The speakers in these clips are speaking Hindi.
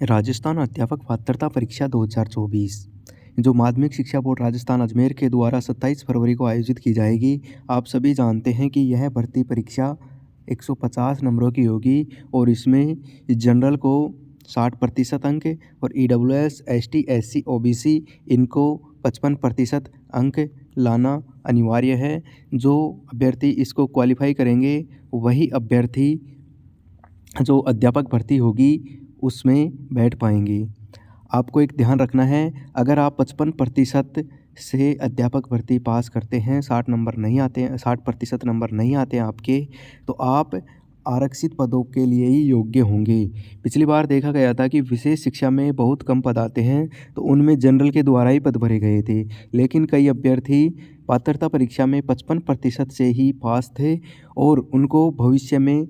राजस्थान अध्यापक पात्रता परीक्षा 2024 जो माध्यमिक शिक्षा बोर्ड राजस्थान अजमेर के द्वारा 27 फरवरी को आयोजित की जाएगी। आप सभी जानते हैं कि यह भर्ती परीक्षा 150 नंबरों की होगी और इसमें जनरल को 60% अंक और ईडब्ल्यूएस, एसटी, एससी, ओबीसी इनको 55% अंक लाना अनिवार्य है। जो अभ्यर्थी इसको क्वालिफाई करेंगे वही अभ्यर्थी जो अध्यापक भर्ती होगी उसमें बैठ पाएंगे। आपको एक ध्यान रखना है, अगर आप 55% से अध्यापक भर्ती पास करते हैं, 60 नंबर नहीं आते हैं, 60% नंबर नहीं आते हैं आपके, तो आप आरक्षित पदों के लिए ही योग्य होंगे। पिछली बार देखा गया था कि विशेष शिक्षा में बहुत कम पद आते हैं, तो उनमें जनरल के द्वारा ही पद भरे गए थे, लेकिन कई अभ्यर्थी पात्रता परीक्षा में 55% से ही पास थे और उनको भविष्य में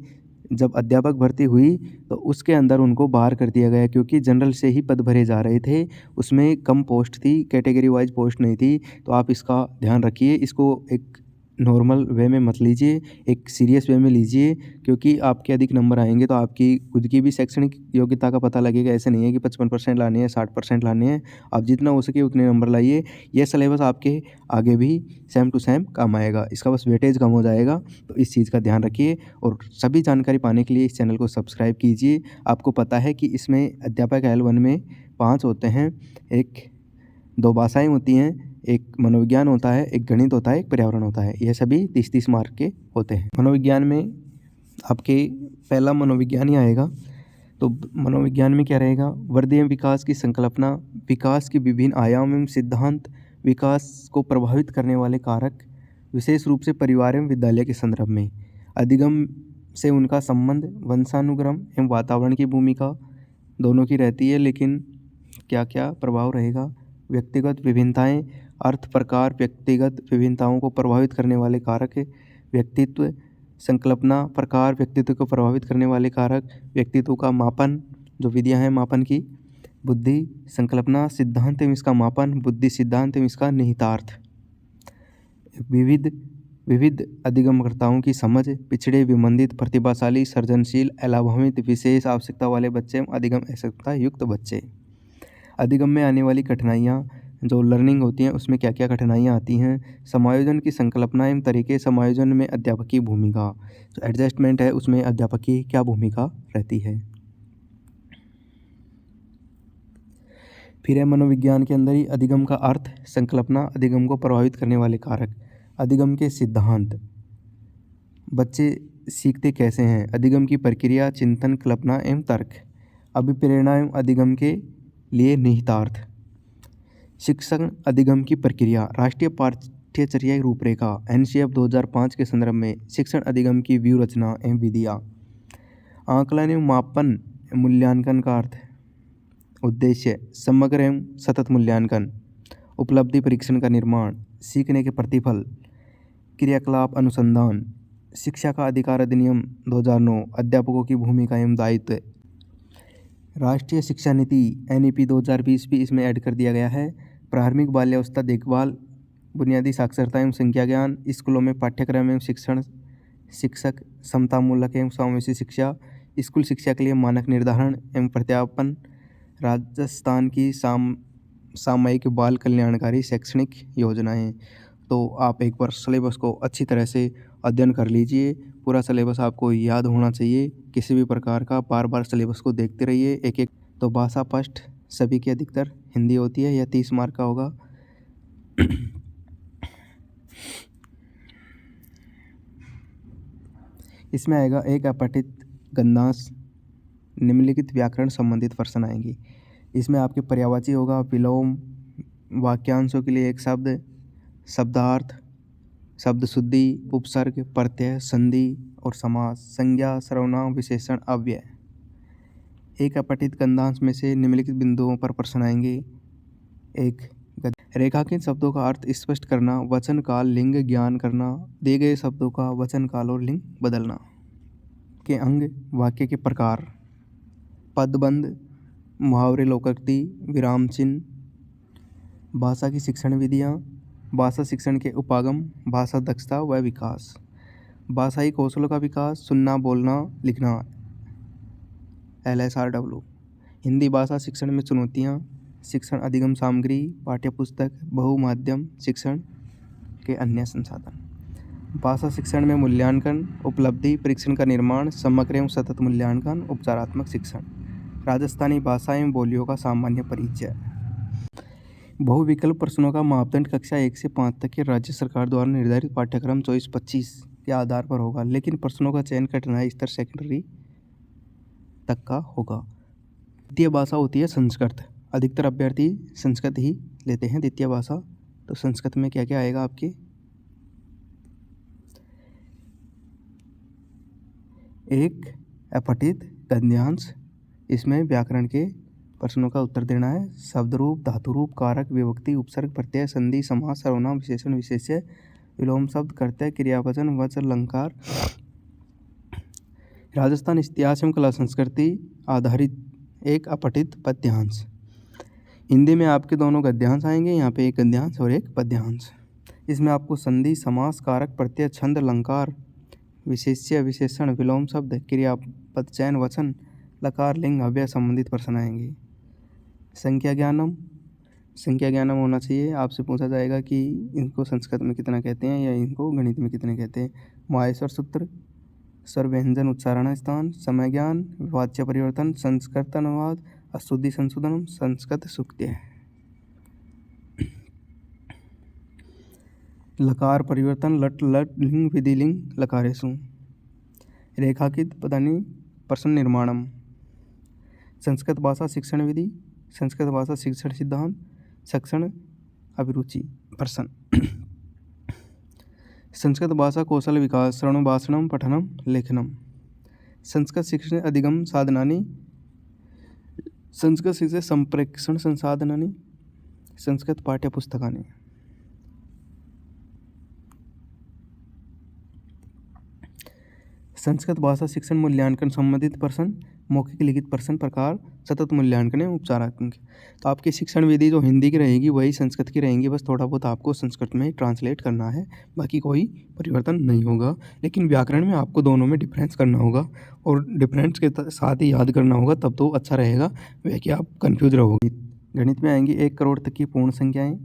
जब अध्यापक भर्ती हुई तो उसके अंदर उनको बाहर कर दिया गया, क्योंकि जनरल से ही पद भरे जा रहे थे, उसमें कम पोस्ट थी, कैटेगरी वाइज पोस्ट नहीं थी। तो आप इसका ध्यान रखिए, इसको एक नॉर्मल वे में मत लीजिए, एक सीरियस वे में लीजिए, क्योंकि आपके अधिक नंबर आएंगे तो आपकी खुद की भी शैक्षणिक योग्यता का पता लगेगा। ऐसे नहीं है कि 55% लाने हैं, 60% लाने हैं, आप जितना हो सके उतने नंबर लाइए। यह सिलेबस आपके आगे भी सेम टू सेम काम आएगा, इसका बस वेटेज कम हो जाएगा, तो इस चीज़ का ध्यान रखिए। और सभी जानकारी पाने के लिए इस चैनल को सब्सक्राइब कीजिए। आपको पता है कि इसमें अध्यापक L1 में 5 होते हैं, एक 2 भाषाएँ होती हैं, एक मनोविज्ञान होता है, एक गणित होता है, एक पर्यावरण होता है। यह सभी 30-30 मार्क के होते हैं। मनोविज्ञान में आपके पहला मनोविज्ञान ही आएगा। तो मनोविज्ञान में क्या रहेगा? वर्धमान विकास की संकल्पना, विकास के विभिन्न आयाम एवं सिद्धांत, विकास को प्रभावित करने वाले कारक, विशेष रूप से परिवार एवं विद्यालय के संदर्भ में, अधिगम से उनका संबंध, वंशानुक्रम एवं वातावरण की भूमिका दोनों की रहती है, लेकिन क्या क्या प्रभाव रहेगा? व्यक्तिगत विभिन्नताएं, अर्थ प्रकार, व्यक्तिगत विभिन्नताओं को प्रभावित करने वाले कारक, व्यक्तित्व, संकल्पना प्रकार, व्यक्तित्व को प्रभावित करने वाले कारक, व्यक्तित्व का मापन, जो विधियां हैं मापन की, बुद्धि, संकल्पना, सिद्धांत एवं इसका मापन, बुद्धि सिद्धांत एवं इसका निहितार्थ, विविध अधिगमकर्ताओं की समझ, पिछड़े, विमंदित, प्रतिभाशाली, सृजनशील, अलाभावित, विशेष आवश्यकता वाले बच्चे एवं अधिगम आवश्यकता युक्त बच्चे। अधिगम में आने वाली कठिनाइयाँ, जो लर्निंग होती हैं उसमें क्या क्या कठिनाइयाँ आती हैं, समायोजन की संकल्पना एवं तरीके, समायोजन में अध्यापक की भूमिका, जो एडजस्टमेंट है उसमें अध्यापक की क्या भूमिका रहती है। फिर है मनोविज्ञान के अंदर ही अधिगम का अर्थ, संकल्पना, अधिगम को प्रभावित करने वाले कारक, अधिगम के सिद्धांत, बच्चे सीखते कैसे हैं, अधिगम की प्रक्रिया, चिंतन, कल्पना एवं तर्क, अभिप्रेरणा एवं अधिगम के लिए निहितार्थ, शिक्षण अधिगम की प्रक्रिया, राष्ट्रीय पाठ्यचर्या रूपरेखा NCF 2005 के संदर्भ में शिक्षण अधिगम की व्यू रचना एवं विधियाँ, आकलन एवं मापन, मूल्यांकन का अर्थ, उद्देश्य, समग्र एवं सतत मूल्यांकन, उपलब्धि परीक्षण का निर्माण, सीखने के प्रतिफल, क्रियाकलाप अनुसंधान, शिक्षा का अधिकार अधिनियम 2009, अध्यापकों की भूमिका एवं दायित्व, राष्ट्रीय शिक्षा नीति NEP 2020 भी इसमें ऐड कर दिया गया है, प्रारंभिक बाल्यावस्था देखभाल, बुनियादी साक्षरता एवं संख्या ज्ञान, स्कूलों में पाठ्यक्रम एवं शिक्षण, शिक्षक, समतामूलक एवं समावेशी शिक्षा, स्कूल शिक्षा के लिए मानक निर्धारण एवं प्रत्यापन, राजस्थान की सामयिक बाल कल्याणकारी शैक्षणिक योजनाएं। तो आप एक बार सिलेबस को अच्छी तरह से अध्ययन कर लीजिए, पूरा सिलेबस आपको याद होना चाहिए, किसी भी प्रकार का बार बार सिलेबस को देखते रहिए एक एक। तो भाषा फर्स्ट सभी की अधिकतर हिंदी होती है, यह 30 मार्क का होगा। इसमें आएगा एक अपठित गंधांश, निम्नलिखित व्याकरण संबंधित प्रश्न आएंगे। इसमें आपके पर्यायवाची होगा, विलोम, वाक्यांशों के लिए एक शब्द, शब्दार्थ, शब्द शुद्धि, उपसर्ग, प्रत्यय, संधि और समास, संज्ञा, सर्वनाम, विशेषण, अव्यय। एक अपठित गंधांश में से निम्नलिखित बिंदुओं पर प्रश्न आएंगे। एक, रेखांकित शब्दों का अर्थ स्पष्ट करना, वचन काल लिंग ज्ञान करना, दिए गए शब्दों का वचन काल और लिंग बदलना। के अंग, वाक्य के प्रकार, पदबंध, मुहावरे, लोकोक्ति, विराम चिन्ह, भाषा की शिक्षण विधियाँ, भाषा शिक्षण के उपागम, भाषा दक्षता व विकास, भाषाई कौशलों का विकास, सुनना, बोलना, लिखना, LSRW, हिंदी भाषा शिक्षण में चुनौतियाँ, शिक्षण अधिगम सामग्री, पाठ्यपुस्तक, बहुमाध्यम शिक्षण के अन्य संसाधन। भाषा शिक्षण में मूल्यांकन, उपलब्धि परीक्षण का निर्माण, समग्र एवं सतत मूल्यांकन, उपचारात्मक शिक्षण। राजस्थानी भाषा एवं बोलियों का सामान्य परिचय। बहुविकल्प प्रश्नों का मापदंड कक्षा 1 से 5 तक के राज्य सरकार द्वारा निर्धारित पाठ्यक्रम 24-25 के आधार पर होगा, लेकिन प्रश्नों का चयन कठिनाई स्तर सेकेंडरी तक का होगा। द्वितीय भाषा होती है संस्कृत। अधिकतर अभ्यर्थी संस्कृत ही लेते हैं द्वितीय भाषा। तो संस्कृत में क्या क्या आएगा आपके, एक अपठित गद्यांश, इसमें व्याकरण के प्रश्नों का उत्तर देना है। शब्द रूप, धातु रूप, कारक, विभक्ति, उपसर्ग, प्रत्यय, संधि, समास, सर्वनाम, विशेषण, विशेष्य, विलोम शब्द, कर्तव्य, क्रियावचन, वचन, अलंकार। राजस्थान इतिहास एवं कला संस्कृति आधारित एक अपठित पद्यांश। हिंदी में आपके दोनों गद्यांश आएंगे, यहाँ पे एक गद्यांश और एक पद्यांश। इसमें आपको संधि, समास, कारक, प्रत्यय, छंद, अलंकार, विशेष्य, विशेषण, विलोम शब्द, क्रियापद, चयन, वचन, लकार, लिंग, अव्यय संबंधित प्रश्न आएंगे। संख्या ज्ञानम होना चाहिए। आपसे पूछा जाएगा कि इनको संस्कृत में कितना कहते हैं या इनको गणित में कितने कहते हैं। माहेश्वर सूत्र, स्वर व्यंजन उच्चारण स्थान, समय ज्ञान, वाच्य परिवर्तन, संस्कृत अनुवाद, अशुद्धि संशोधन, संस्कृत सूक्त्य। लकार परिवर्तन, लट लट लिंग विधिलिंग लकारेषु। रेखाकित पदानि प्रश्न निर्माणम। संस्कृत भाषा शिक्षण विधि, संस्कृत भाषा शिक्षण सिद्धांत, शिक्षण अभिरुचि प्रश्न। संस्कृत भाषा कौशल विकास, श्रवण भाषणम पठनम लेखनम। संस्कृत शिक्षण अधिगम साधनानि, संस्कृत शिक्षण संप्रेक्षण संसाधनानि, संस्कृत पाठ्यपुस्तकानि। संस्कृत भाषा शिक्षण मूल्यांकन संबंधित प्रश्न, मौखिक लिखित प्रश्न प्रकार, सतत मूल्यांकन एवं उपचारात्मक। तो आपकी शिक्षण विधि जो हिंदी की रहेगी वही संस्कृत की रहेंगी, बस थोड़ा बहुत आपको संस्कृत में ट्रांसलेट करना है, बाकी कोई परिवर्तन नहीं होगा। लेकिन व्याकरण में आपको दोनों में डिफरेंस करना होगा और डिफरेंस के साथ ही याद करना होगा, तब तो अच्छा रहेगा, वह कि आप कन्फ्यूज रहोगे। गणित में आएंगी 1 करोड़ तक की पूर्ण संख्याएँ,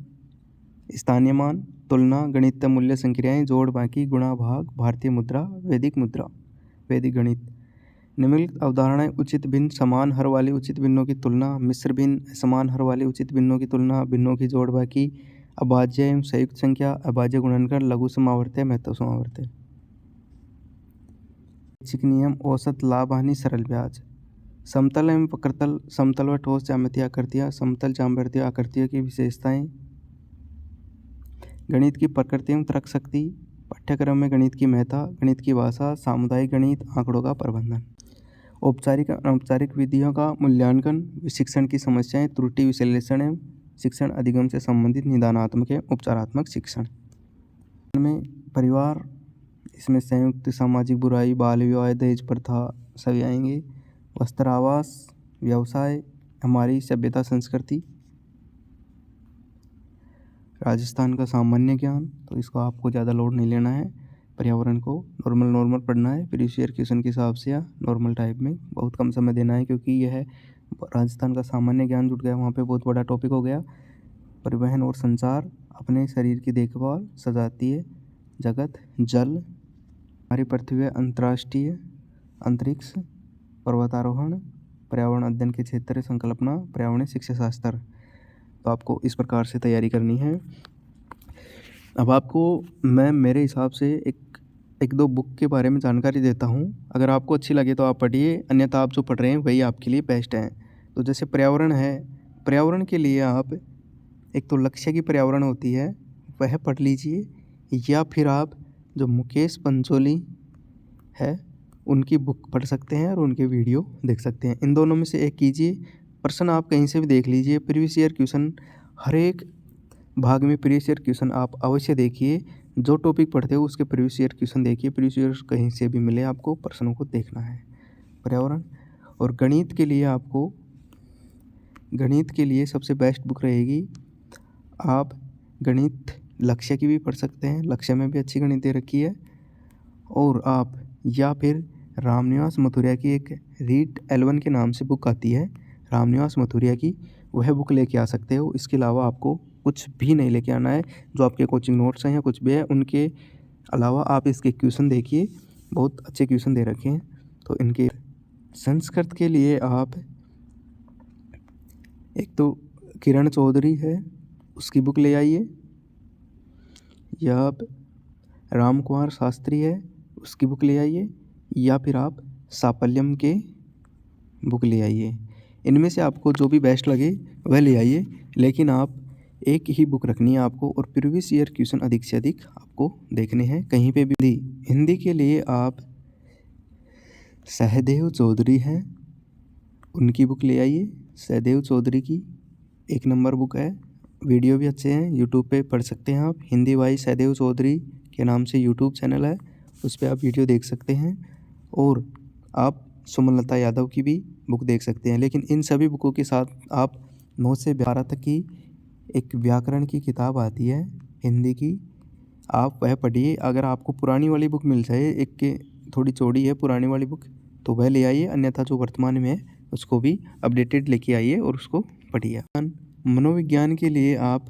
स्थानीय मान, तुलना, गणितीय मूल्य संक्रियाएँ, जोड़ बाकी, गुणा भाग, भारतीय मुद्रा, वैदिक मुद्रा, वैदिक गणित। निम्नलिखित अवधारणाएं उचित भिन्न, समान हर वाली उचित भिन्नों की तुलना, मिश्र भिन्न, समान हर वाली उचित भिन्नों की तुलना, भिन्नों की जोड़ बाकी, अभाज्य एवं संयुक्त संख्या, अभाज्य गुणनखंड, लघु समावर्त्य, महत्व समावर्त्य। ऐच्छिक नियम, औसत, लाभ हानि, सरल ब्याज। समतल एवं वक्रतल, समतल व ठोस ज्यामितीय आकृतियाँ, समतल ज्यामितीय आकृतियों की विशेषताएं, गणित की प्रकृति एवं तर्क शक्ति, पाठ्यक्रम में गणित की महत्ता, गणित की भाषा, सामुदायिक गणित, आंकड़ों का प्रबंधन। औपचारिक अनौपचारिक विधियों का मूल्यांकन, शिक्षण की समस्याएं, त्रुटि विश्लेषण एवं शिक्षण अधिगम से संबंधित निदानात्मक एवं उपचारात्मक शिक्षण। में परिवार, इसमें संयुक्त सामाजिक बुराई, बाल विवाह, दहेज प्रथा सभी आएंगे। वस्त्र, आवास, व्यवसाय, हमारी सभ्यता संस्कृति। राजस्थान का सामान्य ज्ञान, तो इसको आपको ज़्यादा लोड नहीं लेना है, पर्यावरण को नॉर्मल पढ़ना है, प्रीवियस ईयर क्वेश्चन के हिसाब से या नॉर्मल टाइप में बहुत कम समय देना है, क्योंकि यह राजस्थान का सामान्य ज्ञान जुट गया, वहाँ पे बहुत बड़ा टॉपिक हो गया। परिवहन और संचार, अपने शरीर की देखभाल, सजातीय जगत, जल, हमारी पृथ्वी, अंतर्राष्ट्रीय अंतरिक्ष, पर्वतारोहण, पर्यावरण अध्ययन के क्षेत्र, संकल्पना, पर्यावरणीय शिक्षा शास्त्र। तो आपको इस प्रकार से तैयारी करनी है। अब आपको मैं मेरे हिसाब से एक दो बुक के बारे में जानकारी देता हूँ, अगर आपको अच्छी लगे तो आप पढ़िए, अन्यथा आप जो पढ़ रहे हैं वही आपके लिए बेस्ट है। तो जैसे पर्यावरण है, पर्यावरण के लिए आप एक तो लक्ष्य की पर्यावरण होती है वह पढ़ लीजिए, या फिर आप जो मुकेश पंचोली है उनकी बुक पढ़ सकते हैं और उनके वीडियो देख सकते हैं। इन दोनों में से एक कीजिए। प्रश्न आप कहीं से भी देख लीजिए, प्रीवियस ईयर क्वेश्चन हर एक भाग में प्रीवियस ईयर क्वेश्चन आप अवश्य देखिए। जो टॉपिक पढ़ते हो उसके प्रीवियस ईयर क्वेश्चन देखिए, प्रीवियस ईयर कहीं से भी मिले आपको प्रश्नों को देखना है। पर्यावरण और गणित के लिए आपको, गणित के लिए सबसे बेस्ट बुक रहेगी, आप गणित लक्ष्य की भी पढ़ सकते हैं, लक्ष्य में भी अच्छी गणित दे रखी है। और आप या फिर रामनिवास मथुरिया की एक रीड L1 के नाम से बुक आती है, रामनिवास मथुरिया की, वह बुक लेके आ सकते हो। इसके अलावा आपको कुछ भी नहीं लेके आना है। जो आपके कोचिंग नोट्स हैं या कुछ भी है, उनके अलावा आप इसके क्वेश्चन देखिए, बहुत अच्छे क्वेश्चन दे रखे हैं। तो इनके संस्कृत के लिए आप एक तो किरण चौधरी है, उसकी बुक ले आइए, या आप राम कुमार शास्त्री है, उसकी बुक ले आइए, या फिर आप साफल्यम के बुक ले आइए। इनमें से आपको जो भी बेस्ट लगे वह ले आइए, लेकिन आप एक ही बुक रखनी है आपको, और प्रीवियस ईयर क्वेश्चन अधिक से अधिक आपको देखने हैं कहीं पे भी। हिंदी के लिए आप सहदेव चौधरी हैं, उनकी बुक ले आइए। सहदेव चौधरी की 1 नंबर बुक है, वीडियो भी अच्छे हैं, यूट्यूब पे पढ़ सकते हैं आप। हिंदी बाई सहदेव चौधरी के नाम से यूट्यूब चैनल है, उस पर आप वीडियो देख सकते हैं। और आप सुमनलता यादव की भी बुक देख सकते हैं। लेकिन इन सभी बुकों के साथ आप 9 से 12 तक की एक व्याकरण की किताब आती है हिंदी की, आप वह पढ़िए। अगर आपको पुरानी वाली बुक मिल जाए, एक के थोड़ी चौड़ी है पुरानी वाली बुक, तो वह ले आइए, अन्यथा जो वर्तमान में है उसको भी अपडेटेड लेके आइए और उसको पढ़िए। मनोविज्ञान के लिए आप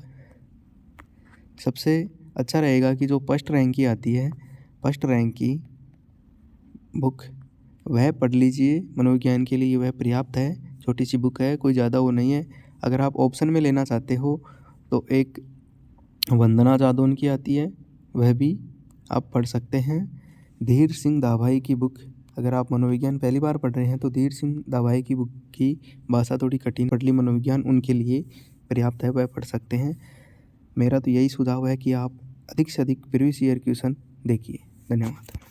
सबसे अच्छा रहेगा कि जो फर्स्ट रैंक की आती है, फर्स्ट रैंक की बुक वह पढ़ लीजिए। मनोविज्ञान के लिए वह पर्याप्त है, छोटी सी बुक है, कोई ज़्यादा वो नहीं है। अगर आप ऑप्शन में लेना चाहते हो तो एक वंदना जादौन की आती है, वह भी आप पढ़ सकते हैं। धीर सिंह दाभाई की बुक, अगर आप मनोविज्ञान पहली बार पढ़ रहे हैं तो धीर सिंह दाभाई की बुक की भाषा थोड़ी कठिन, पटली मनोविज्ञान उनके लिए पर्याप्त है, वह पढ़ सकते हैं। मेरा तो यही सुझाव है कि आप अधिक से अधिक प्रीवियस ईयर क्वेश्चन देखिए। धन्यवाद।